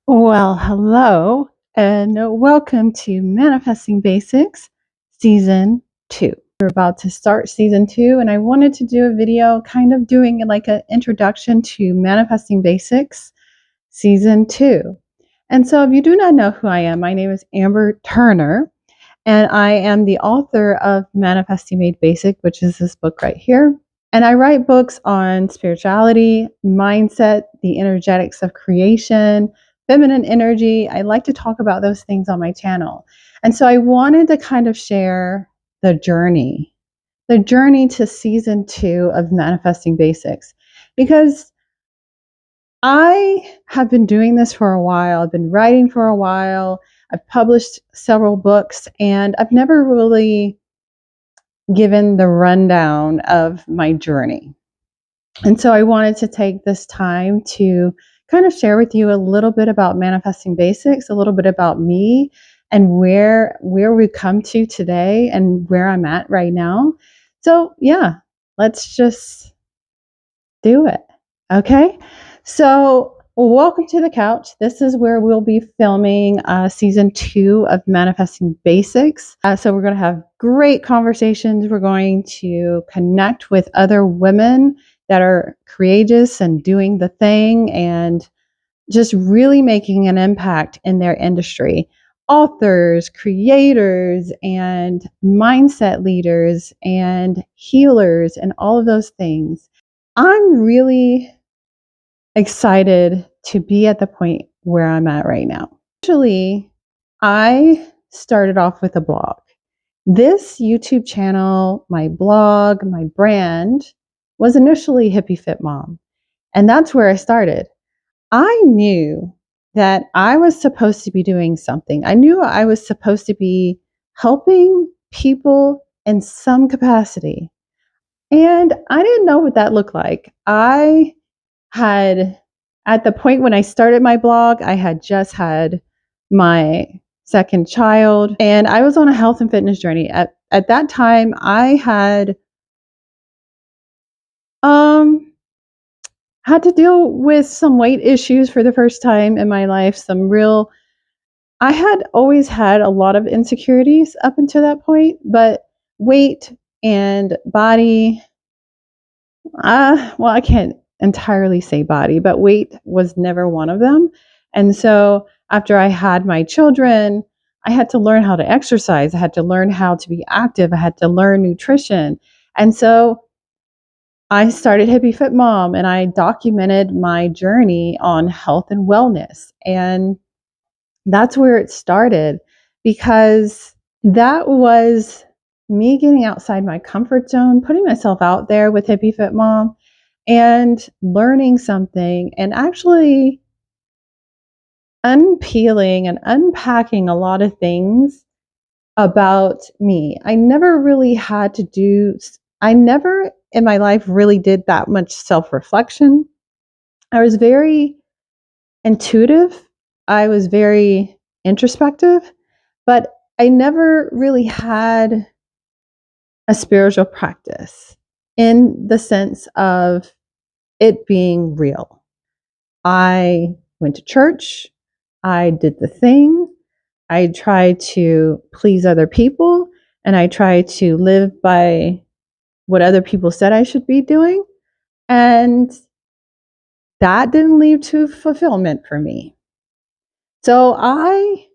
Well, hello, and welcome to Manifesting Basics Season 2. We're about to start Season 2, and I wanted to do a video kind of doing like an introduction to Manifesting Basics Season 2. And so, if you do not know who I am, my name is Amber Turner, and I am the author of Manifesting Made Basic, which is this book right here. And I write books on spirituality, mindset, the energetics of creation, feminine energy. I like to talk about those things on my channel. And so I wanted to kind of share the journey to season 2 of Manifesting Basics, because I have been doing this for a while. I've been writing for a while. I've published several books, and I've never really given the rundown of my journey. And so I wanted to take this time to kind of share with you a little bit about Manifesting Basics, a little bit about me, and where we've come to today and where I'm at right now. So yeah, let's just do it. Okay. So welcome to the couch. This is where we'll be filming season 2 of Manifesting Basics. So we're going to have great conversations. We're going to connect with other women that are courageous and doing the thing and just really making an impact in their industry. Authors, creators, and mindset leaders, and healers, and all of those things. I'm really excited to be at the point where I'm at right now. Actually, I started off with a blog. This YouTube channel, my blog, my brand was initially Hippie Fit Mom. And that's where I started. I knew that I was supposed to be doing something. I knew I was supposed to be helping people in some capacity. And I didn't know what that looked like. I had, at the point when I started my blog, I had just had my second child, and I was on a health and fitness journey. At that time, I had to deal with some weight issues for the first time in my life. I had always had a lot of insecurities up until that point, but weight and body, well, I can't entirely say body, but weight was never one of them. And so after I had my children, I had to learn how to exercise. I had to learn how to be active. I had to learn nutrition. And so I started Hippie Fit Mom, and I documented my journey on health and wellness. And that's where it started, because that was me getting outside my comfort zone, putting myself out there with Hippie Fit Mom and learning something and actually unpeeling and unpacking a lot of things about me. I never in my life really did that much self-reflection. I was very intuitive. I was very introspective, but I never really had a spiritual practice in the sense of it being real. I went to church. I did the thing. I tried to please other people, and I tried to live by what other people said I should be doing. And that didn't lead to fulfillment for me. So I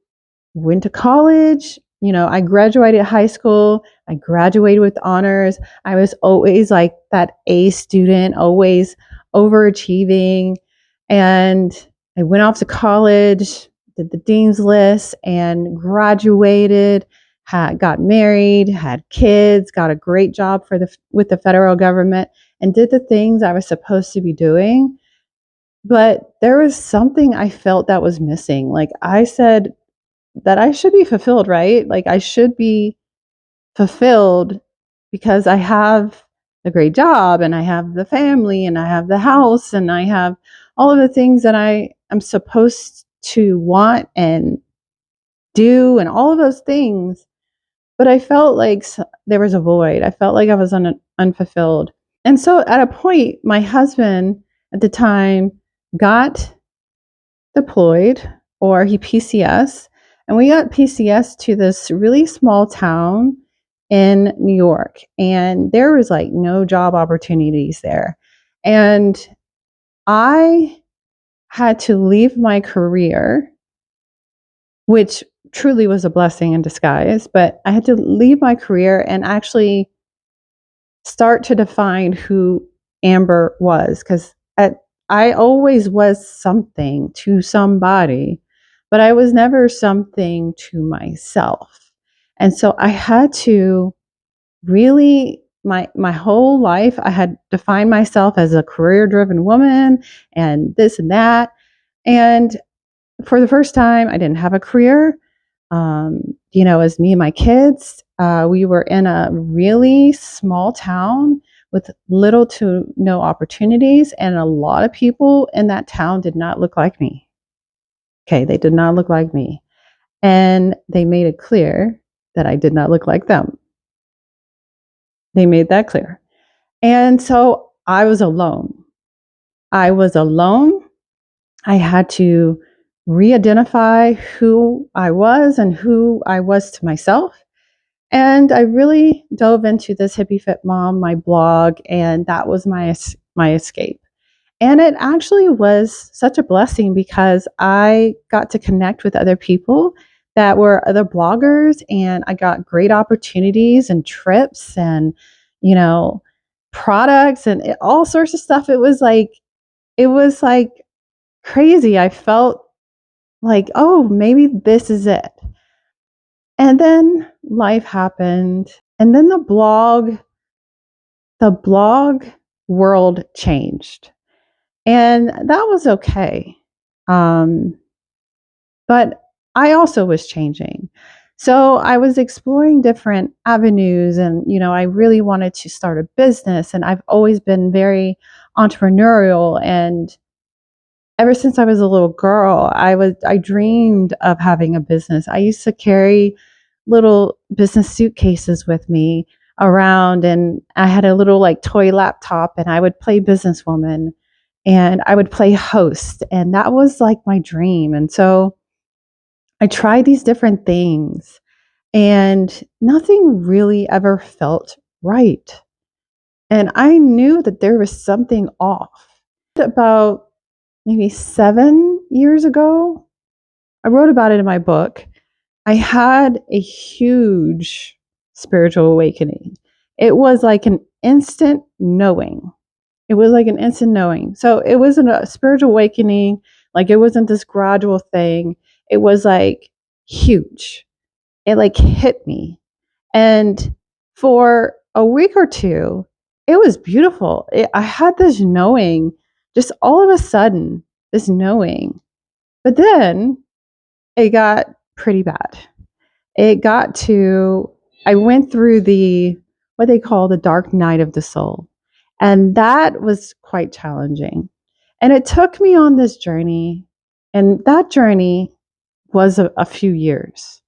went to college. I graduated high school. I graduated with honors. I was always like that A student, always overachieving. And I went off to college, did the dean's list, and graduated, got married, had kids, got a great job with the federal government, and did the things I was supposed to be doing. But there was something I felt that was missing. Like I said, that I should be fulfilled, right? Like I should be fulfilled because I have a great job, and I have the family, and I have the house, and I have all of the things that I am supposed to want and do, and all of those things. But I felt like there was a void. I felt like I was unfulfilled. And so at a point, my husband at the time got deployed or he PCS. And we got PCS to this really small town in New York. And there was like no job opportunities there. And I had to leave my career, which truly was a blessing in disguise. But I had to leave my career and actually start to define who Amber was, because I always was something to somebody, but I was never something to myself. And so I had to really, my whole life, I had defined myself as a career driven woman and this and that. And for the first time, I didn't have a career. As me and my kids, we were in a really small town with little to no opportunities, and a lot of people in that town did not look like me. Okay, they did not look like me. And they made it clear that I did not look like them. They made that clear. And so I was alone. I was alone. I had to re-identify who I was and who I was to myself. And I really dove into this Hippie Fit Mom, my blog, and that was my escape. And it actually was such a blessing because I got to connect with other people that were other bloggers, and I got great opportunities and trips and, products and all sorts of stuff. It was like crazy. I felt like, oh, maybe this is it. And then life happened. And then the blog world changed. And that was okay. But I also was changing. So I was exploring different avenues, and I really wanted to start a business, and I've always been very entrepreneurial. And ever since I was a little girl, I dreamed of having a business. I used to carry little business suitcases with me around, and I had a little like toy laptop, and I would play businesswoman and I would play host, and that was like my dream. And so I tried these different things, and nothing really ever felt right. And I knew that there was something off. About maybe 7 years ago, I wrote about it in my book. I had a huge spiritual awakening. It was like an instant knowing. It was like an instant knowing. So it wasn't a spiritual awakening. Like it wasn't this gradual thing. It was like huge. It like hit me. And for a week or two, it was beautiful. I had this knowing, just all of a sudden, this knowing. But then it got pretty bad. It got to, I went through what they call the dark night of the soul. And that was quite challenging. And it took me on this journey. And that journey was a few years.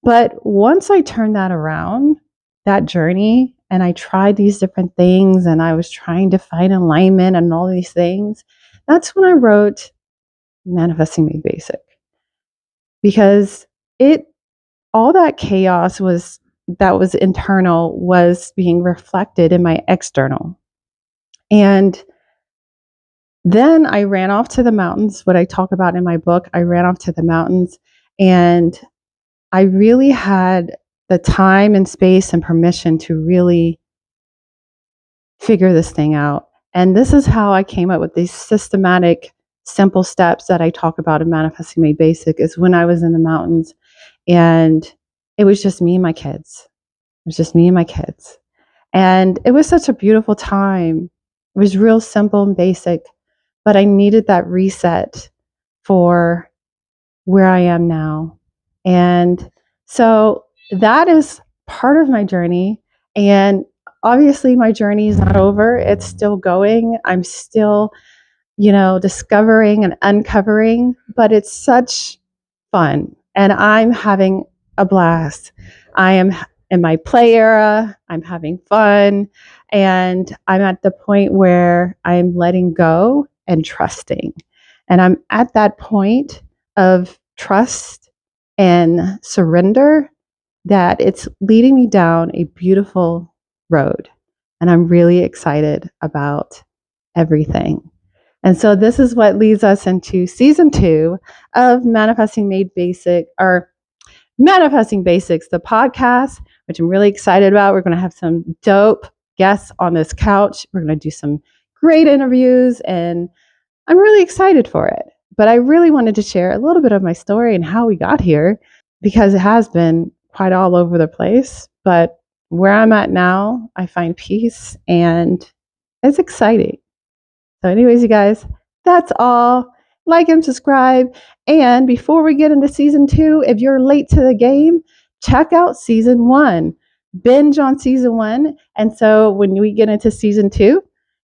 But once I turned that around, that journey, and I tried these different things and I was trying to find alignment and all these things, that's when I wrote Manifesting Made Basic. Because all that chaos that was internal was being reflected in my external. And then I ran off to the mountains, what I talk about in my book. I ran off to the mountains, and I really had the time and space and permission to really figure this thing out. And this is how I came up with these systematic, simple steps that I talk about in Manifesting Made Basic, is when I was in the mountains and it was just me and my kids. It was just me and my kids. And it was such a beautiful time. It was real simple and basic, but I needed that reset for where I am now. And so that is part of my journey. And obviously my journey is not over. It's still going. I'm still, discovering and uncovering, but it's such fun. And I'm having a blast. I am in my play era. I'm having fun. And I'm at the point where I'm letting go and trusting. And I'm at that point of trust and surrender that it's leading me down a beautiful road. And I'm really excited about everything. And so this is what leads us into season 2 of Manifesting Made Basic, or Manifesting Basics, the podcast, which I'm really excited about. We're going to have some dope guests on this couch. We're going to do some great interviews, and I'm really excited for it. But I really wanted to share a little bit of my story and how we got here, because it has been quite all over the place. But where I'm at now, I find peace, and it's exciting. So anyways, you guys, that's all. Like and subscribe. And before we get into season 2, if you're late to the game, check out season 1. Binge on season 1. And so when we get into season 2,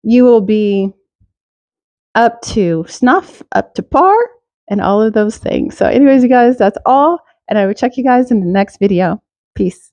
you will be up to snuff, up to par, and all of those things. So anyways, you guys, that's all. And I will check you guys in the next video. Peace.